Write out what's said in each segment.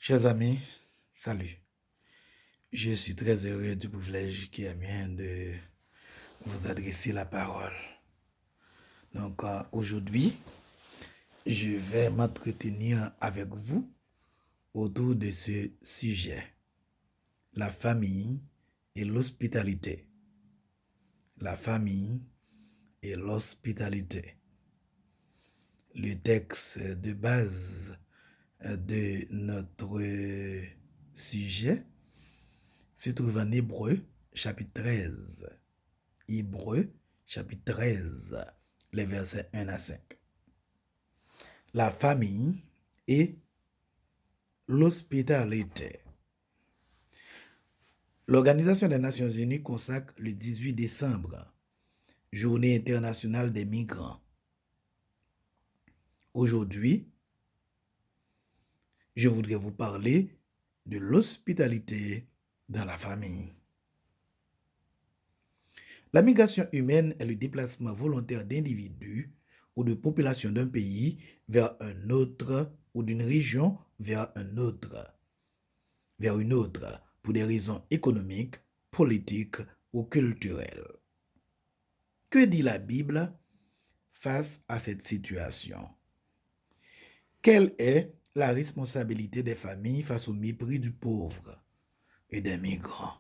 Chers amis, salut. Je suis très heureux du privilège qui est mien de vous adresser la parole. Donc aujourd'hui, je vais m'entretenir avec vous autour de ce sujet, la famille et l'hospitalité. La famille et l'hospitalité. Le texte de base de notre sujet se trouve en Hébreu, chapitre 13. Hébreu, chapitre 13, les versets 1 à 5. La famille et l'hospitalité. L'Organisation des Nations Unies consacre le 18 décembre, Journée internationale des migrants. Aujourd'hui, je voudrais vous parler de l'hospitalité dans la famille. La migration humaine est le déplacement volontaire d'individus ou de populations d'un pays vers un autre ou d'une région vers une autre, pour des raisons économiques, politiques ou culturelles. Que dit la Bible face à cette situation? Quelle est la responsabilité des familles face au mépris du pauvre et des migrants?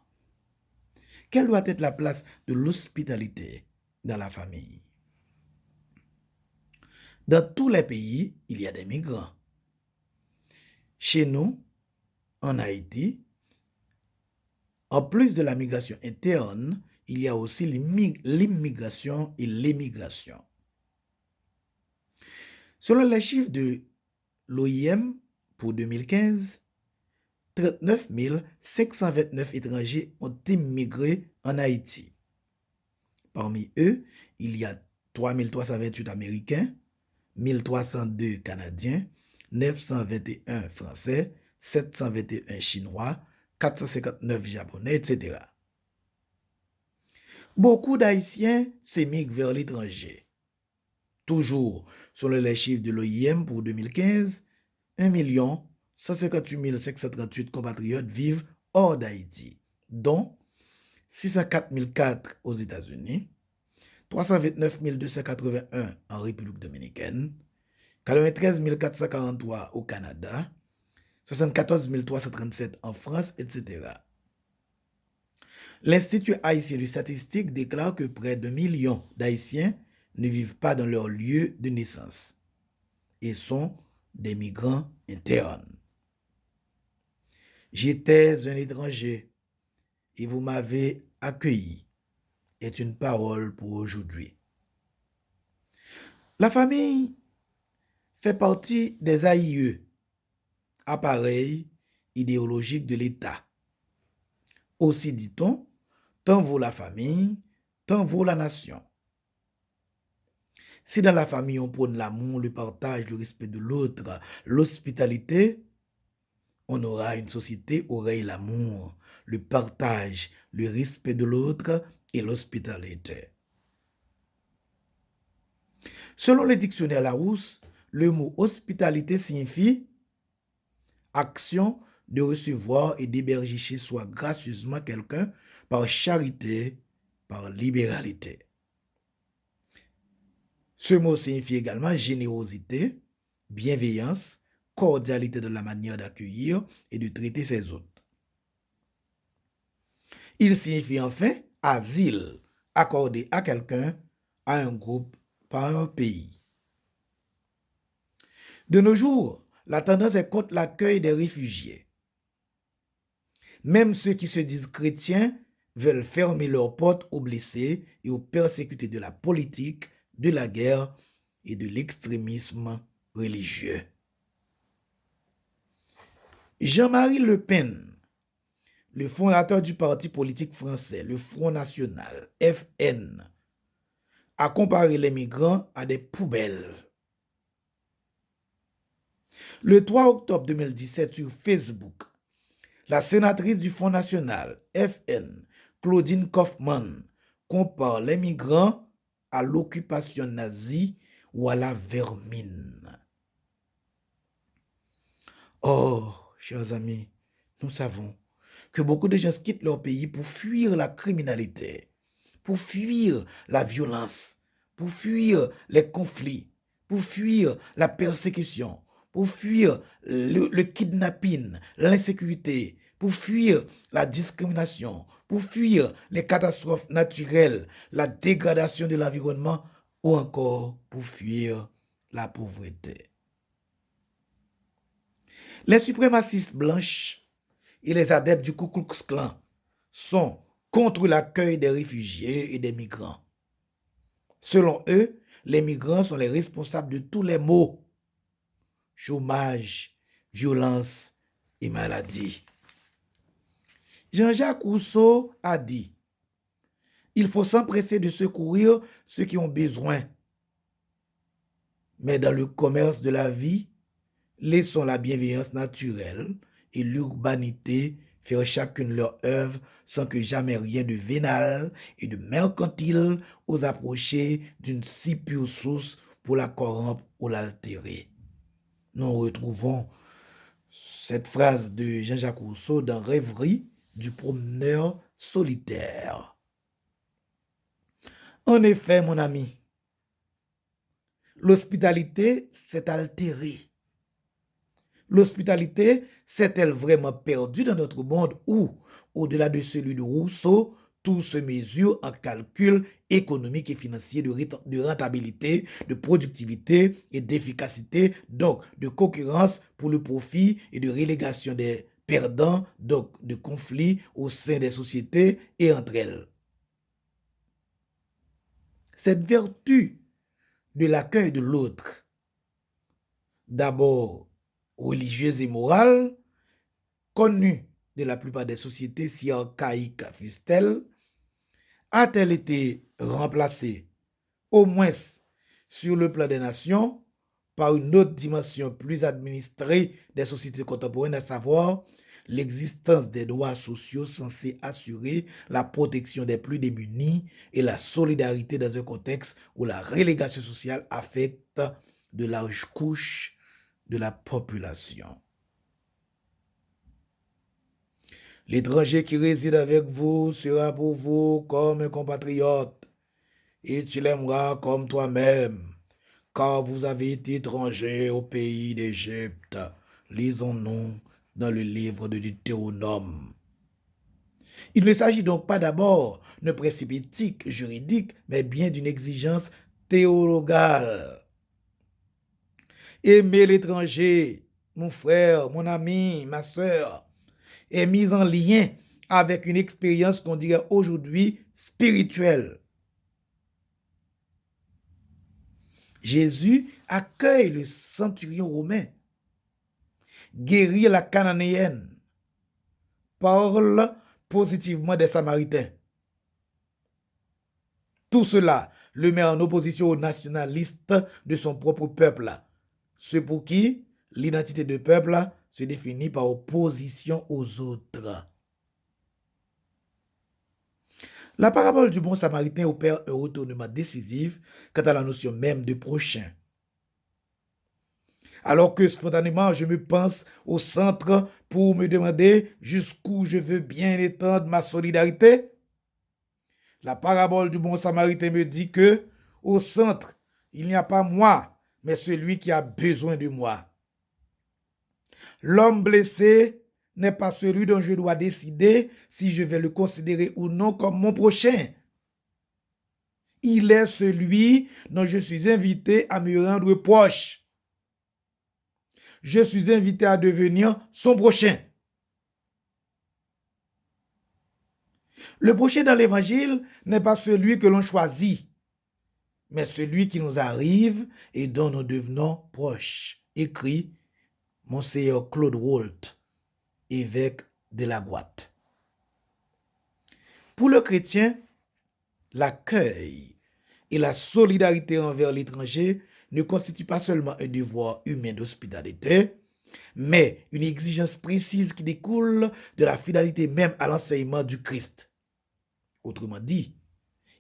Quelle doit être la place de l'hospitalité dans la famille? Dans tous les pays, il y a des migrants. Chez nous, en Haïti, en plus de la migration interne, il y a aussi l'immigration et l'émigration. Selon les chiffres de l'OIM pour 2015, 39 529 étrangers ont immigré en Haïti. Parmi eux, il y a 3 328 Américains, 1 302 Canadiens, 921 Français, 721 Chinois, 459 Japonais, etc. Beaucoup d'Haïtiens s'émigrent vers l'étranger. Toujours, selon les chiffres de l'OIM pour 2015, 1 158 538 compatriotes vivent hors d'Haïti, dont 604 004 aux États-Unis, 329 281 en République dominicaine, 93 443 au Canada, 74 337 en France, etc. L'Institut haïtien de statistique déclare que près d'1 million d'Haïtiens ne vivent pas dans leur lieu de naissance et sont des migrants internes. J'étais un étranger et vous m'avez accueilli est une parole pour aujourd'hui. La famille fait partie des AIE, appareils idéologiques de l'État. Aussi dit-on, tant vaut la famille, tant vaut la nation. Si dans la famille on prône l'amour, le partage, le respect de l'autre, l'hospitalité, on aura une société où règne l'amour, le partage, le respect de l'autre et l'hospitalité. Selon le dictionnaire Larousse, le mot hospitalité signifie action de recevoir et d'héberger chez soi gracieusement quelqu'un par charité, par libéralité. Ce mot signifie également générosité, bienveillance, cordialité de la manière d'accueillir et de traiter ses hôtes. Il signifie enfin asile, accordé à quelqu'un, à un groupe, par un pays. De nos jours, la tendance est contre l'accueil des réfugiés. Même ceux qui se disent chrétiens veulent fermer leurs portes aux blessés et aux persécutés de la politique, de la guerre et de l'extrémisme religieux. Jean-Marie Le Pen, le fondateur du parti politique français, le Front National, FN, a comparé les migrants à des poubelles. Le 3 octobre 2017 sur Facebook, la sénatrice du Front National, FN, Claudine Kaufmann, compare les migrants à l'occupation nazie ou à la vermine. Or, chers amis, nous savons que beaucoup de gens quittent leur pays pour fuir la criminalité, pour fuir la violence, pour fuir les conflits, pour fuir la persécution, pour fuir le kidnapping, l'insécurité, pour fuir la discrimination, pour fuir les catastrophes naturelles, la dégradation de l'environnement ou encore pour fuir la pauvreté. Les suprémacistes blanches et les adeptes du Ku Klux Klan sont contre l'accueil des réfugiés et des migrants. Selon eux, les migrants sont les responsables de tous les maux: chômage, violence et maladie. Jean-Jacques Rousseau a dit: il faut s'empresser de secourir ceux qui ont besoin. Mais dans le commerce de la vie, laissons la bienveillance naturelle et l'urbanité faire chacune leur œuvre sans que jamais rien de vénal et de mercantile ose approcher d'une si pure source pour la corrompre ou l'altérer. Nous retrouvons cette phrase de Jean-Jacques Rousseau dans Rêverie du promeneur solitaire. En effet, mon ami, l'hospitalité s'est altérée. L'hospitalité s'est-elle vraiment perdue dans notre monde où, au-delà de celui de Rousseau, tout se mesure en calcul économique et financier de rentabilité, de productivité et d'efficacité, donc de concurrence pour le profit et de relégation des perdants, donc de conflits au sein des sociétés et entre elles. Cette vertu de l'accueil de l'autre, d'abord religieuse et morale, connue de la plupart des sociétés si archaïques fussent-elles, a-t-elle été remplacée, au moins sur le plan des nations, par une autre dimension plus administrée des sociétés contemporaines, à savoir l'existence des droits sociaux censés assurer la protection des plus démunis et la solidarité dans un contexte où la relégation sociale affecte de larges couches de la population. L'étranger qui réside avec vous sera pour vous comme un compatriote, et tu l'aimeras comme toi-même, car vous avez été étranger au pays d'Égypte. Lisons-nous dans le livre de Deutéronome. Il ne s'agit donc pas d'abord d'un principe éthique, juridique, mais bien d'une exigence théologale. Aimer l'étranger, mon frère, mon ami, ma sœur, est mise en lien avec une expérience qu'on dirait aujourd'hui spirituelle. Jésus accueille le centurion romain, guérit la cananéenne, parle positivement des Samaritains. Tout cela le met en opposition aux nationalistes de son propre peuple, ceux pour qui l'identité de peuple se définit par opposition aux autres. La parabole du bon samaritain opère un retournement décisif quant à la notion même de prochain. Alors que spontanément je me pense au centre pour me demander jusqu'où je veux bien étendre ma solidarité, la parabole du bon samaritain me dit que au centre, il n'y a pas moi, mais celui qui a besoin de moi. L'homme blessé n'est pas celui dont je dois décider si je vais le considérer ou non comme mon prochain. Il est celui dont je suis invité à me rendre proche. Je suis invité à devenir son prochain. Le prochain dans l'évangile n'est pas celui que l'on choisit, mais celui qui nous arrive et dont nous devenons proches, écrit Monseigneur Claude Wolt, évêque de la Boîte. Pour le chrétien, l'accueil et la solidarité envers l'étranger ne constituent pas seulement un devoir humain d'hospitalité, mais une exigence précise qui découle de la fidélité même à l'enseignement du Christ. Autrement dit,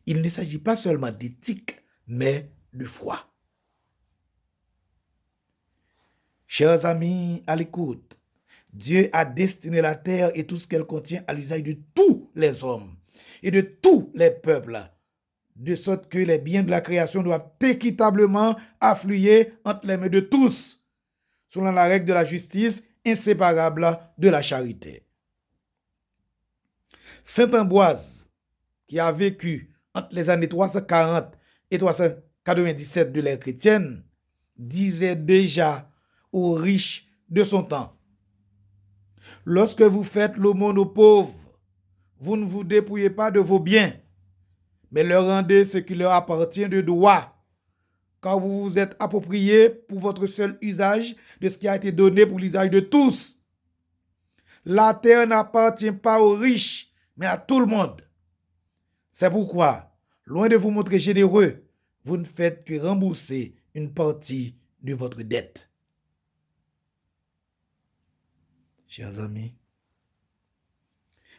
il ne s'agit pas seulement d'éthique, mais de foi. Chers amis à l'écoute, Dieu a destiné la terre et tout ce qu'elle contient à l'usage de tous les hommes et de tous les peuples, de sorte que les biens de la création doivent équitablement affluer entre les mains de tous, selon la règle de la justice inséparable de la charité. Saint Ambroise, qui a vécu entre les années 340 et 397 de l'ère chrétienne, disait déjà aux riches de son temps: lorsque vous faites l'aumône aux pauvres, vous ne vous dépouillez pas de vos biens, mais leur rendez ce qui leur appartient de droit, car vous vous êtes approprié pour votre seul usage de ce qui a été donné pour l'usage de tous. La terre n'appartient pas aux riches, mais à tout le monde. C'est pourquoi, loin de vous montrer généreux, vous ne faites que rembourser une partie de votre dette. Chers amis,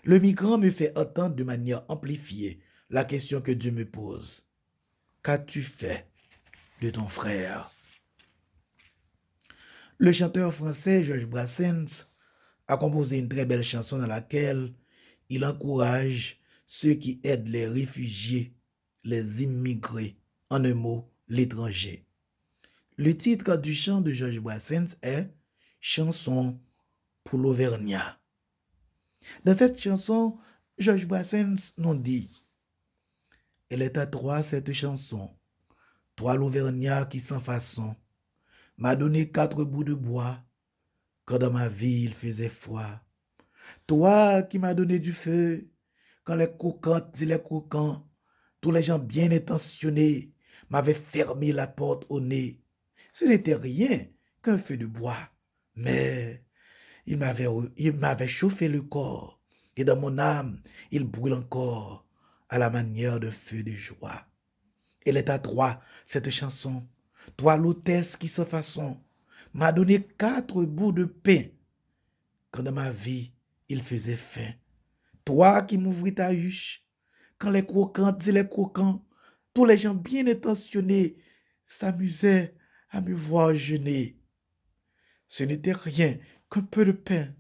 le migrant me fait entendre de manière amplifiée la question que Dieu me pose. Qu'as-tu fait de ton frère? Le chanteur français Georges Brassens a composé une très belle chanson dans laquelle il encourage ceux qui aident les réfugiés, les immigrés, en un mot, l'étranger. Le titre du chant de Georges Brassens est « Chanson pour l'Auvergnat ». Dans cette chanson, Georges Brassens nous dit: elle est à toi cette chanson, toi l'Auvergnat qui sans façon m'a donné 4 bouts de bois quand dans ma vie il faisait froid. Toi qui m'as donné du feu quand les croquantes et les croquants, tous les gens bien intentionnés, m'avaient fermé la porte au nez. Ce n'était rien qu'un feu de bois, mais il m'avait chauffé le corps, et dans mon âme, il brûle encore à la manière de feu de joie. Elle est à toi, cette chanson, toi l'hôtesse qui sans façon m'a donné 4 bouts de pain quand dans ma vie il faisait faim. Toi qui m'ouvris ta huche quand les croquantes et les croquants, tous les gens bien intentionnés s'amusaient à me voir jeûner. Ce n'était rien qu'un peu de pain,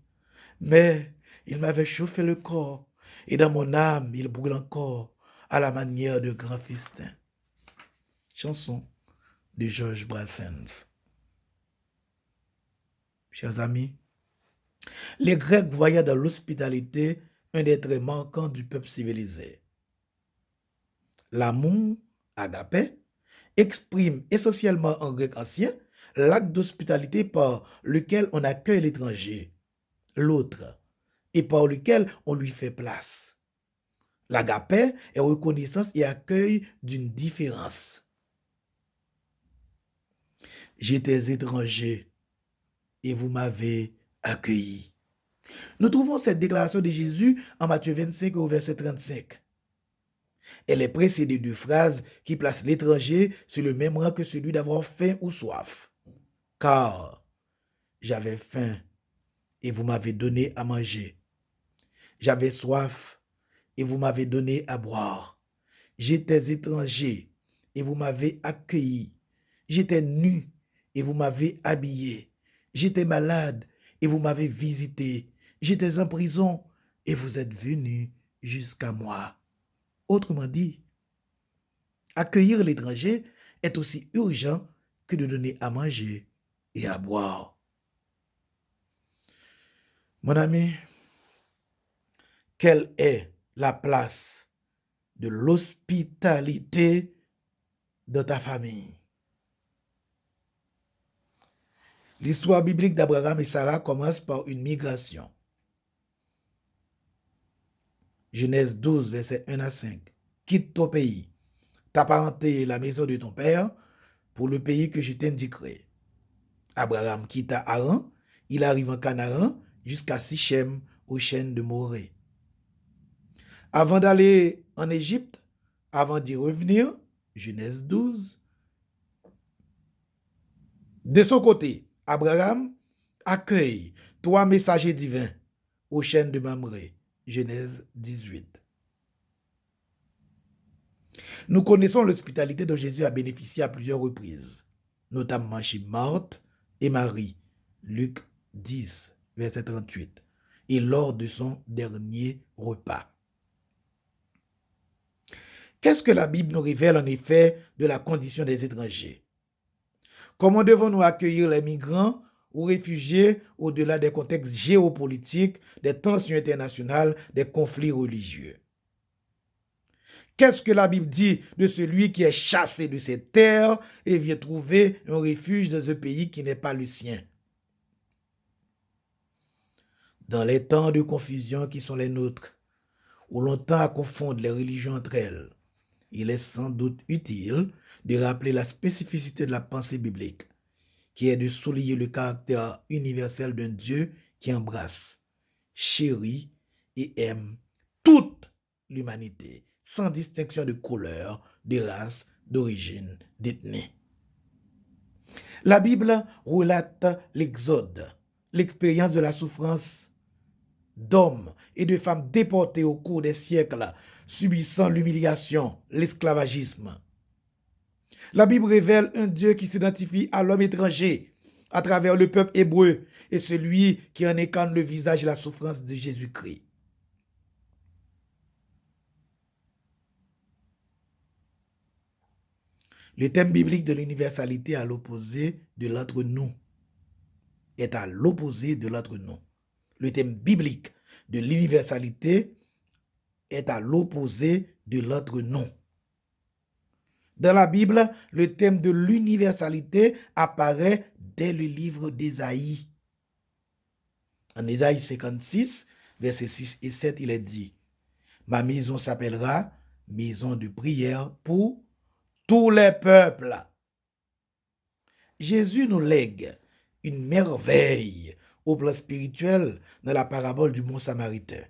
mais il m'avait chauffé le corps, et dans mon âme, il brûle encore à la manière de grands festins. Chanson de Georges Brassens. Chers amis, les Grecs voyaient dans l'hospitalité un des traits manquants du peuple civilisé. L'amour, agapé, exprime essentiellement en grec ancien l'acte d'hospitalité par lequel on accueille l'étranger, l'autre, et par lequel on lui fait place. L'agapé est reconnaissance et accueil d'une différence. J'étais étranger et vous m'avez accueilli. Nous trouvons cette déclaration de Jésus en Matthieu 25 au verset 35. Elle est précédée de phrases qui placent l'étranger sur le même rang que celui d'avoir faim ou soif. Car j'avais faim et vous m'avez donné à manger. J'avais soif et vous m'avez donné à boire. J'étais étranger et vous m'avez accueilli. J'étais nu et vous m'avez habillé. J'étais malade et vous m'avez visité. J'étais en prison et vous êtes venus jusqu'à moi. Autrement dit, accueillir l'étranger est aussi urgent que de donner à manger et à boire. Mon ami, quelle est la place de l'hospitalité dans ta famille? L'histoire biblique d'Abraham et Sarah commence par une migration. Genèse 12, versets 1 à 5. Quitte ton pays, ta parenté et la maison de ton père pour le pays que je t'indiquerai. Abraham quitta Haran, il arrive en Canaan jusqu'à Sichem, aux chênes de Morée. Avant d'aller en Égypte, avant d'y revenir, Genèse 12, de son côté, Abraham accueille 3 messagers divins aux chênes de Mamré. Genèse 18. Nous connaissons l'hospitalité dont Jésus a bénéficié à plusieurs reprises, notamment chez Marthe et Marie. Luc 10. verset 38, et lors de son dernier repas. Qu'est-ce que la Bible nous révèle en effet de la condition des étrangers? Comment devons-nous accueillir les migrants ou réfugiés au-delà des contextes géopolitiques, des tensions internationales, des conflits religieux? Qu'est-ce que la Bible dit de celui qui est chassé de ses terres et vient trouver un refuge dans un pays qui n'est pas le sien? Dans les temps de confusion qui sont les nôtres, où l'on tend à confondre les religions entre elles, il est sans doute utile de rappeler la spécificité de la pensée biblique, qui est de souligner le caractère universel d'un Dieu qui embrasse, chérit et aime toute l'humanité, sans distinction de couleur, de race, d'origine, d'ethnie. La Bible relate l'Exode, l'expérience de la souffrance d'hommes et de femmes déportés au cours des siècles, subissant l'humiliation, l'esclavagisme. La Bible révèle un Dieu qui s'identifie à l'homme étranger à travers le peuple hébreu et celui qui en incarne le visage et la souffrance de Jésus-Christ. Le thème biblique de l'universalité à l'opposé de l'entre-nous est à l'opposé de l'entre-nous. Le thème biblique de l'universalité est à l'opposé de l'entre-nous. Dans la Bible, le thème de l'universalité apparaît dès le livre d'Ésaïe. En Ésaïe 56, versets 6 et 7, il est dit: « Ma maison s'appellera maison de prière pour tous les peuples. » Jésus nous lègue une merveille au plan spirituel dans la parabole du bon samaritain.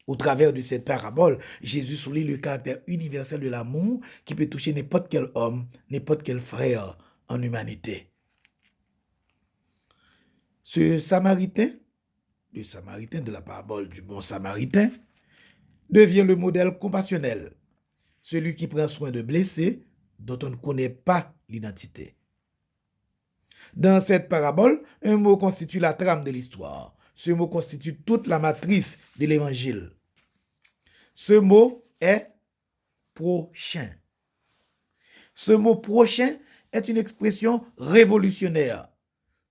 Au travers de cette parabole, Jésus souligne le caractère universel de l'amour qui peut toucher n'importe quel homme, n'importe quel frère en humanité. Ce samaritain, le samaritain de la parabole du bon samaritain, devient le modèle compassionnel, celui qui prend soin de blessés dont on ne connaît pas l'identité. Dans cette parabole, un mot constitue la trame de l'histoire. Ce mot constitue toute la matrice de l'évangile. Ce mot est prochain. Ce mot prochain est une expression révolutionnaire.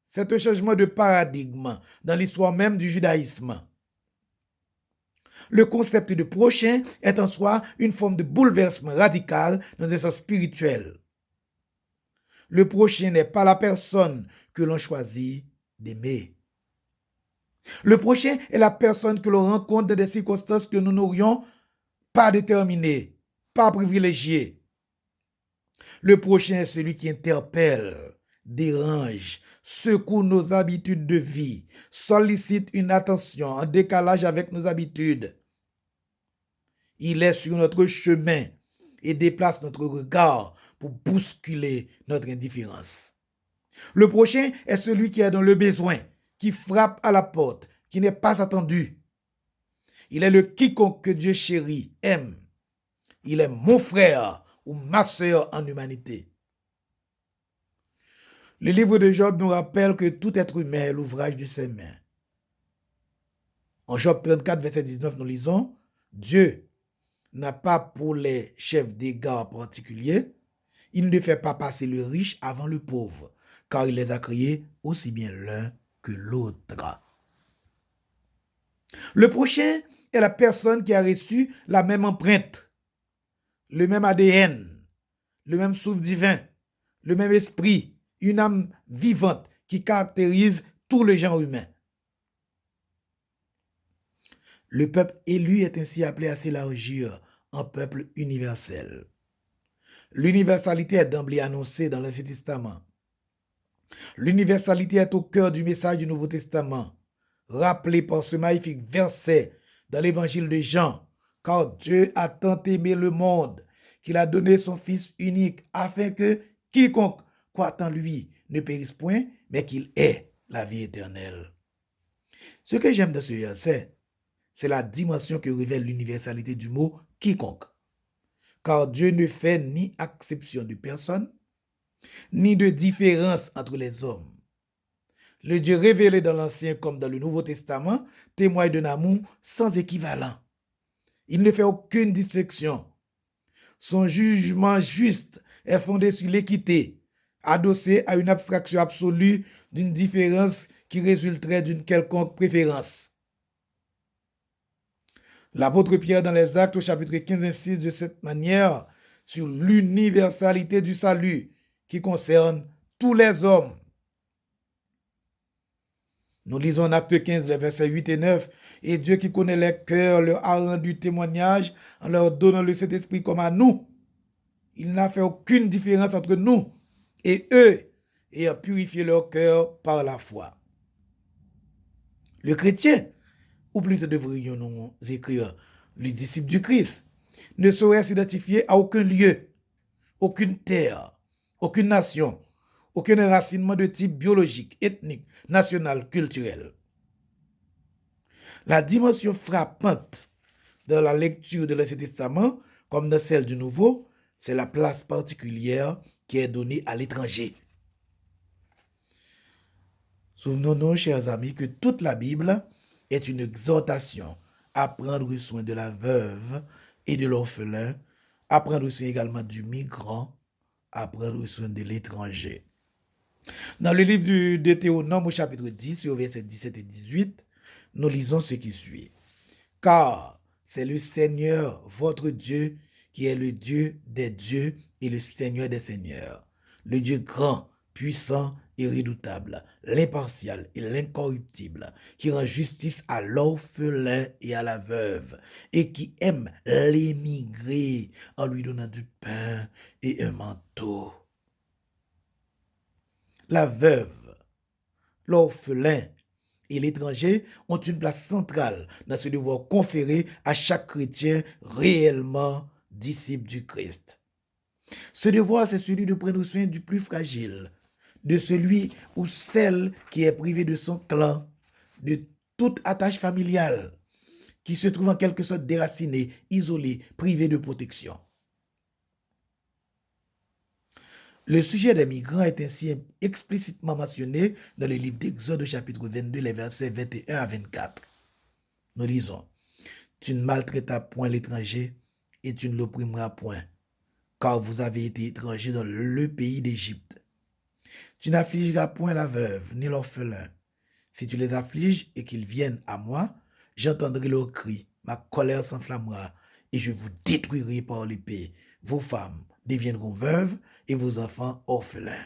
C'est un changement de paradigme dans l'histoire même du judaïsme. Le concept de prochain est en soi une forme de bouleversement radical dans un sens spirituel. Le prochain n'est pas la personne que l'on choisit d'aimer. Le prochain est la personne que l'on rencontre dans des circonstances que nous n'aurions pas déterminées, pas privilégiées. Le prochain est celui qui interpelle, dérange, secoue nos habitudes de vie, sollicite une attention en décalage avec nos habitudes. Il est sur notre chemin et déplace notre regard pour bousculer notre indifférence. Le prochain est celui qui est dans le besoin, qui frappe à la porte, qui n'est pas attendu. Il est le quiconque que Dieu chérit, aime. Il est mon frère ou ma sœur en humanité. Le livre de Job nous rappelle que tout être humain est l'ouvrage de ses mains. En Job 34, verset 19, nous lisons: « Dieu n'a pas pour les chefs d'égards particuliers, il ne fait pas passer le riche avant le pauvre, car il les a créés aussi bien l'un que l'autre. » Le prochain est la personne qui a reçu la même empreinte, le même ADN, le même souffle divin, le même esprit, une âme vivante qui caractérise tout le genre humain. Le peuple élu est ainsi appelé à s'élargir en peuple universel. L'universalité est d'emblée annoncée dans l'Ancien Testament. L'universalité est au cœur du message du Nouveau Testament, rappelé par ce magnifique verset dans l'Évangile de Jean: « Car Dieu a tant aimé le monde qu'il a donné son Fils unique, afin que quiconque croit en lui ne périsse point, mais qu'il ait la vie éternelle. » Ce que j'aime dans ce verset, c'est la dimension que révèle l'universalité du mot « quiconque ». Car Dieu ne fait ni exception de personne, ni de différence entre les hommes. Le Dieu révélé dans l'Ancien comme dans le Nouveau Testament témoigne d'un amour sans équivalent. Il ne fait aucune distinction. Son jugement juste est fondé sur l'équité, adossé à une abstraction absolue d'une différence qui résulterait d'une quelconque préférence. L'apôtre Pierre dans les Actes au chapitre 15 insiste de cette manière sur l'universalité du salut qui concerne tous les hommes. Nous lisons en Acte 15, les versets 8 et 9. Et Dieu qui connaît les cœurs leur a rendu témoignage en leur donnant le Saint-Esprit comme à nous. Il n'a fait aucune différence entre nous et eux, et a purifié leur cœur par la foi. Le chrétien, ou plutôt devrions-nous écrire le disciple du Christ, ne saurait s'identifier à aucun lieu, aucune terre, aucune nation, aucun enracinement de type biologique, ethnique, national, culturel. La dimension frappante de la lecture de l'Ancien Testament, comme dans celle du Nouveau, c'est la place particulière qui est donnée à l'étranger. Souvenons-nous, chers amis, que toute la Bible est une exhortation à prendre soin de la veuve et de l'orphelin, à prendre soin également du migrant, à prendre soin de l'étranger. Dans le livre du Deutéronome au chapitre 10, au verset 17 et 18, nous lisons ce qui suit. Car c'est le Seigneur, votre Dieu, qui est le Dieu des dieux et le Seigneur des seigneurs, le Dieu grand, puissant et redoutable, l'impartial et l'incorruptible, qui rend justice à l'orphelin et à la veuve, et qui aime l'émigré en lui donnant du pain et un manteau. La veuve, l'orphelin et l'étranger ont une place centrale dans ce devoir conféré à chaque chrétien réellement disciple du Christ. Ce devoir, c'est celui de prendre soin du plus fragile, de celui ou celle qui est privé de son clan, de toute attache familiale, qui se trouve en quelque sorte déraciné, isolé, privé de protection. Le sujet des migrants est ainsi explicitement mentionné dans le livre d'Exode au chapitre 22, les versets 21 à 24. Nous lisons, « Tu ne maltraitas point l'étranger et tu ne l'opprimeras point, car vous avez été étrangers dans le pays d'Égypte. Tu n'affligeras point la veuve ni l'orphelin. Si tu les affliges et qu'ils viennent à moi, j'entendrai leurs cris, ma colère s'enflammera et je vous détruirai par l'épée. Vos femmes deviendront veuves et vos enfants orphelins. »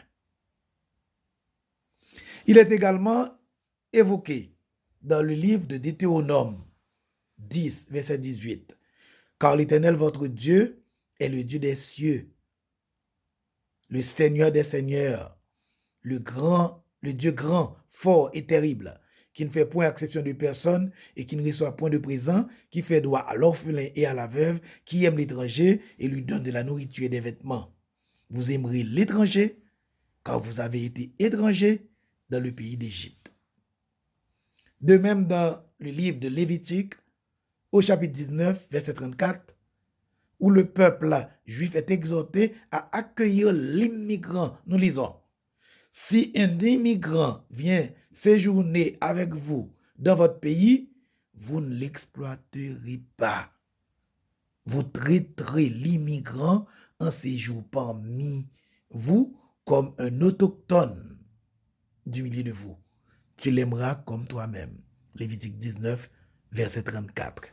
Il est également évoqué dans le livre de Deutéronome 10, verset 18. « Car l'Éternel, votre Dieu, est le Dieu des cieux, le Seigneur des seigneurs, le Dieu grand, fort et terrible, qui ne fait point exception de personne et qui ne reçoit point de présent, qui fait droit à l'orphelin et à la veuve, qui aime l'étranger et lui donne de la nourriture et des vêtements. Vous aimerez l'étranger, car vous avez été étrangers dans le pays d'Égypte. » De même, dans le livre de Lévitique, au chapitre 19, verset 34, où le peuple juif est exhorté à accueillir l'immigrant, nous lisons, « Si un immigrant vient séjourner avec vous dans votre pays, vous ne l'exploiterez pas. Vous traiterez l'immigrant en séjour parmi vous comme un autochtone du milieu de vous. Tu l'aimeras comme toi-même. » Lévitique 19, verset 34.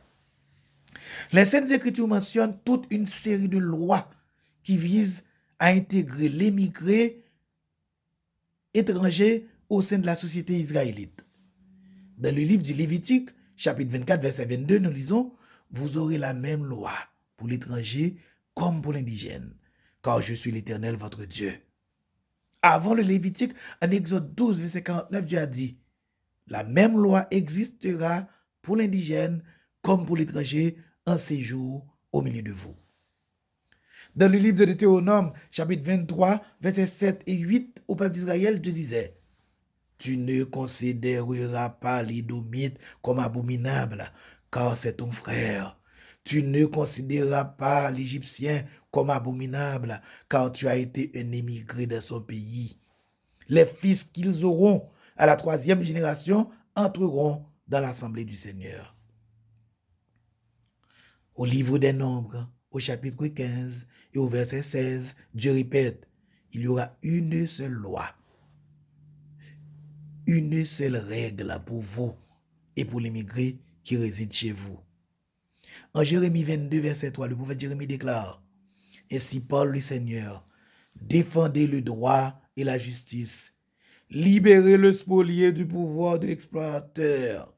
Les Saintes Écritures mentionnent toute une série de lois qui visent à intégrer l'émigré étranger au sein de la société israélite. Dans le livre du Lévitique, chapitre 24, verset 22, nous lisons « Vous aurez la même loi pour l'étranger comme pour l'indigène, car je suis l'Éternel votre Dieu. » Avant le Lévitique, en Exode 12, verset 49, Dieu a dit « La même loi existera pour l'indigène comme pour l'étranger en séjour au milieu de vous. » Dans le livre de Deutéronome, chapitre 23, versets 7 et 8, au peuple d'Israël, Dieu disait « Tu ne considéreras pas l'Édomite comme abominable, car c'est ton frère. Tu ne considéreras pas l'Égyptien comme abominable, car tu as été un émigré dans son pays. Les fils qu'ils auront à la 3e génération entreront dans l'assemblée du Seigneur. Au livre des Nombres, au chapitre 15 et au verset 16, Dieu répète, il y aura une seule loi, une seule règle pour vous et pour l'immigré qui réside chez vous. En Jérémie 22, verset 3, le prophète Jérémie déclare, ainsi parle le Seigneur, défendez le droit et la justice, libérez le spolié du pouvoir de l'exploiteur,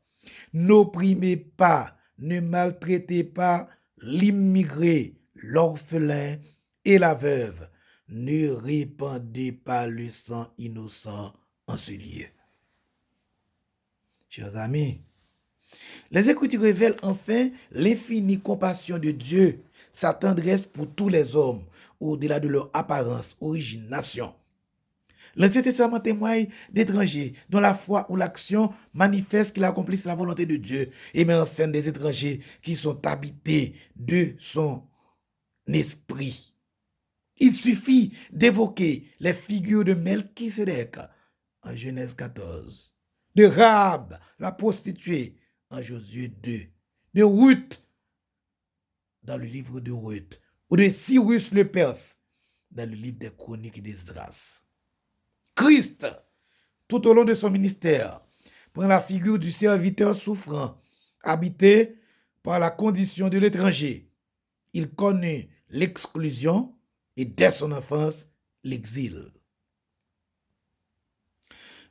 n'opprimez pas, ne maltraitez pas l'immigré, l'orphelin et la veuve, ne répandez pas le sang innocent en ce lieu. Chers amis, les Écritures révèlent enfin l'infinie compassion de Dieu, sa tendresse pour tous les hommes, au-delà de leur apparence, origine, nation. L'Ancien Testament témoigne d'étrangers dont la foi ou l'action manifeste qu'ils accomplissent la volonté de Dieu et met en scène des étrangers qui sont habités de son esprit. Il suffit d'évoquer les figures de Melchisédek en Genèse 14, de Rahab, la prostituée, en Josué 2, de Ruth dans le livre de Ruth, ou de Cyrus le Perse dans le livre des Chroniques d'Esdras. Christ, tout au long de son ministère, prend la figure du serviteur souffrant, habité par la condition de l'étranger. Il connaît l'exclusion et dès son enfance, l'exil.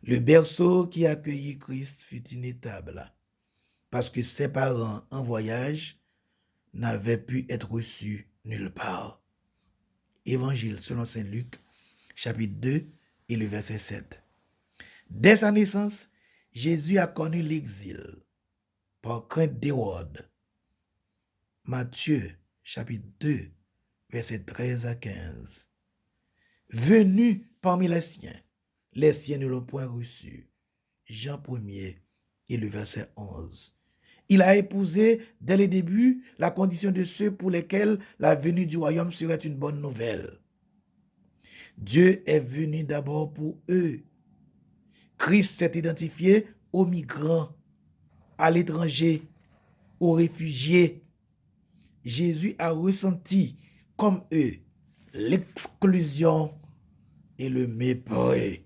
Le berceau qui accueillit Christ fut une étable, parce que ses parents en voyage n'avaient pu être reçus nulle part. Évangile selon saint Luc, chapitre 2 et le verset 7. Dès sa naissance, Jésus a connu l'exil par crainte d'Hérode. Matthieu, chapitre 2, verset 13 à 15. Venu parmi les siens ne l'ont point reçu. Jean 1er et le verset 11. Il a épousé dès le début la condition de ceux pour lesquels la venue du royaume serait une bonne nouvelle. Dieu est venu d'abord pour eux. Christ s'est identifié aux migrants, à l'étranger, aux réfugiés. Jésus a ressenti, comme eux, l'exclusion et le mépris.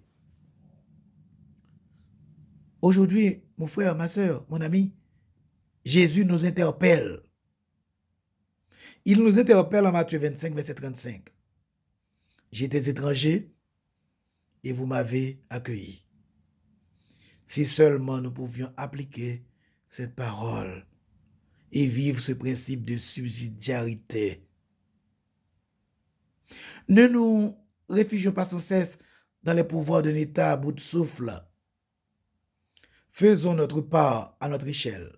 Aujourd'hui, mon frère, ma soeur, mon ami, Jésus nous interpelle. Il nous interpelle en Matthieu 25, verset 35. J'étais étranger et vous m'avez accueilli. Si seulement nous pouvions appliquer cette parole et vivre ce principe de subsidiarité. Ne nous réfugions pas sans cesse dans les pouvoirs d'un État à bout de souffle. Faisons notre part à notre échelle.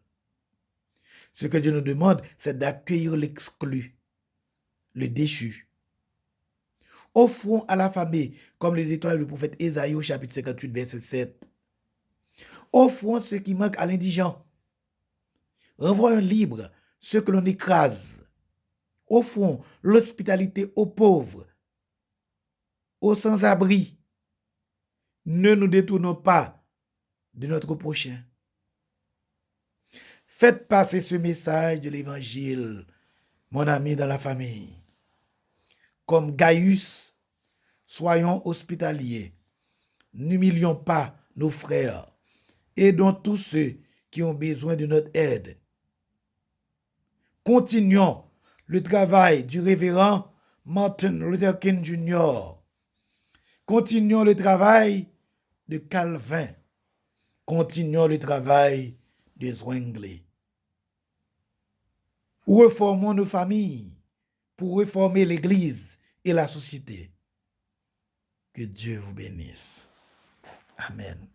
Ce que Dieu nous demande, c'est d'accueillir l'exclu, le déchu. Offrons à la famille, comme le déclare le prophète Ésaïe au chapitre 58, verset 7. Offrons ce qui manque à l'indigent. Renvoyons libre ce que l'on écrase. Offrons l'hospitalité aux pauvres, aux sans-abri. Ne nous détournons pas de notre prochain. Faites passer ce message de l'évangile, mon ami, dans la famille. Comme Gaius, soyons hospitaliers. N'humilions pas nos frères. Aidons tous ceux qui ont besoin de notre aide. Continuons le travail du révérend Martin Luther King Jr. Continuons le travail de Calvin. Continuons le travail de Zwingli. Reformons nos familles pour réformer l'Église et la société. Que Dieu vous bénisse. Amen.